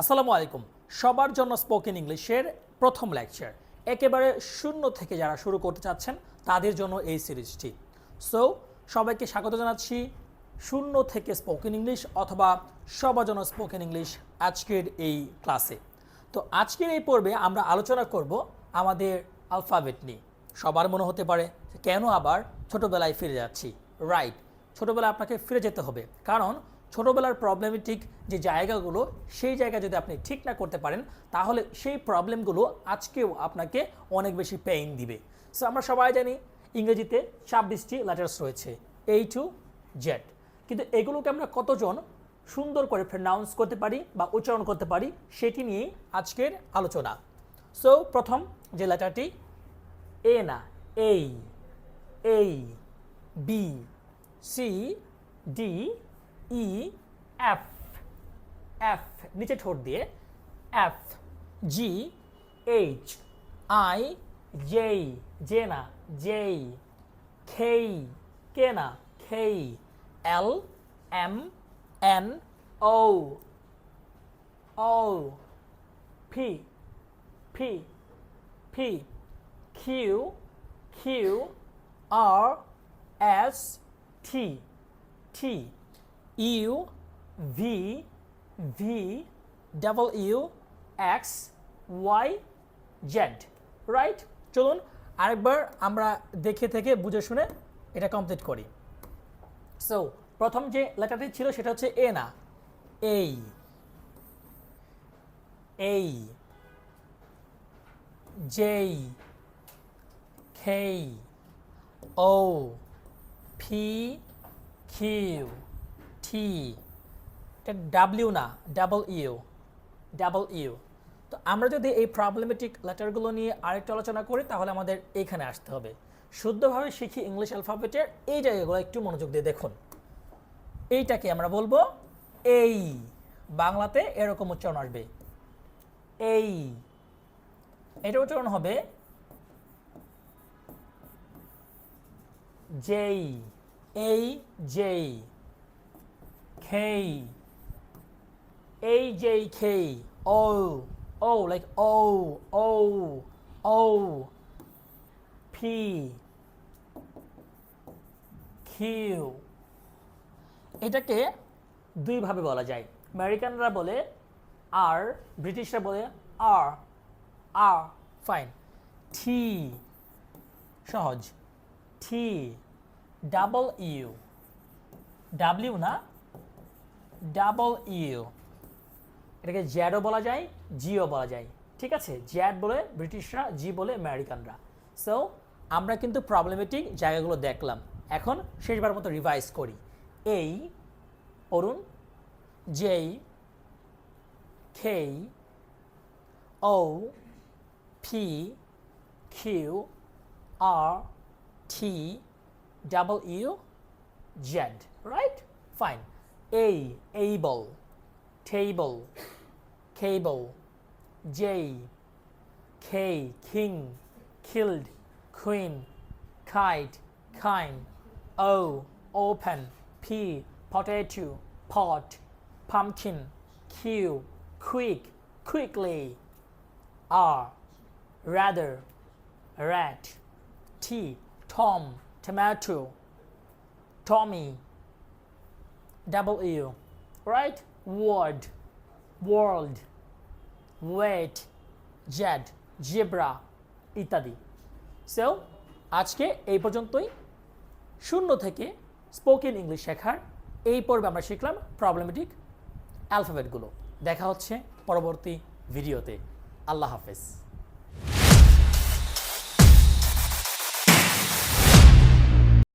আসসালামু আলাইকুম। সবার জন্য স্পোকেন ইংলিশের প্রথম লেকচার, একেবারে শূন্য থেকে যারা শুরু করতে চাচ্ছেন তাদের জন্য এই সিরিজটি। সো সবাইকে স্বাগত জানাচ্ছি শূন্য থেকে স্পোকেন ইংলিশ অথবা সবার জন্য স্পোকেন ইংলিশ আজকের এই ক্লাসে। তো আজকের এই পর্বে আমরা আলোচনা করব আমাদের আলফাবেট নিয়ে। সবার মনে হতে পারে কেন আবার ছোটোবেলায় ফিরে যাচ্ছি। রাইট, ছোটোবেলায় আপনাকে ফিরে যেতে হবে, কারণ ছোটোবেলার প্রবলেমেটিক যে জায়গাগুলো সেই জায়গা যদি আপনি ঠিক না করতে পারেন তাহলে সেই প্রবলেমগুলো আজকেও আপনাকে অনেক বেশি পেইন দিবে। সো আমরা সবাই জানি ইংরেজিতে 26টি লেটার্স রয়েছে, A to Z, কিন্তু এগুলোকে আমরা কতজন সুন্দর করে প্রনাউন্স করতে পারি বা উচ্চারণ করতে পারি সেটি নিয়ে আজকের আলোচনা। সো প্রথম যে লেটারটি এ না, A B C D E F নিচে ঠোঁট দিয়ে F G H I J না J K না K L M N O P Q R S T U V W X Y Z। Right, চলুন আরেকবার আমরা দেখে থেকে বুঝে শুনে এটা কমপ্লিট করি। সো প্রথম যে লেটারটি ছিল সেটা হচ্ছে এ না, A J K O P Q T, এটা ডাব্লিউ না, ডাবল ইউ। তো আমরা যদি এই প্রবলেমেটিক লেটারগুলো নিয়ে আরেকটু আলোচনা করি তাহলে আমাদের এখানে আসতে হবে। শুদ্ধভাবে শিখি ইংলিশ অ্যালফাবেটের এই জায়গাগুলো একটু মনোযোগ দিয়ে দেখুন। এইটাকে আমরা বলবো এই, বাংলাতে এরকম উচ্চারণ আসবে এই, এটা উচ্চারণ হবে জেই, A J K O like O P Q। এটাকে দুই ভাবে বলা যায়। আমেরিকানরা বলে আর, ব্রিটিশরা বলে আর। ফাইন। টি সহজ, টি ডাবল ইউ, ডাব্লিউ না, ডাবল ইউ। এটাকে জ্যাডও বলা যায়, জিও বলা যায়। ঠিক আছে, জ্যাড বলে ব্রিটিশরা, জি বলে আমেরিকানরা। সো আমরা কিন্তু প্রবলেমেটিক জায়গাগুলো দেখলাম, এখন শেষবার মতো রিভাইজ করি। এই পড়ুন, J K O P Q R T W Z। right, fine. Able, table, cable. J K king, killed, queen, kite, kind. O open, P potato, pot, pumpkin. Q quick, quickly. R rather, rat. T Tom, tomato, Tommy, W, right? Word, world, wait, jet, zebra ইত্যাদি। So আজকে এই পর্যন্তই। শূন্য থেকে spoken English শেখার এই পর্বে আমরা শিখলাম প্রবলেমেটিক অ্যালফাবেটগুলো। দেখা হচ্ছে পরবর্তী ভিডিওতে। আল্লাহ হাফেজ।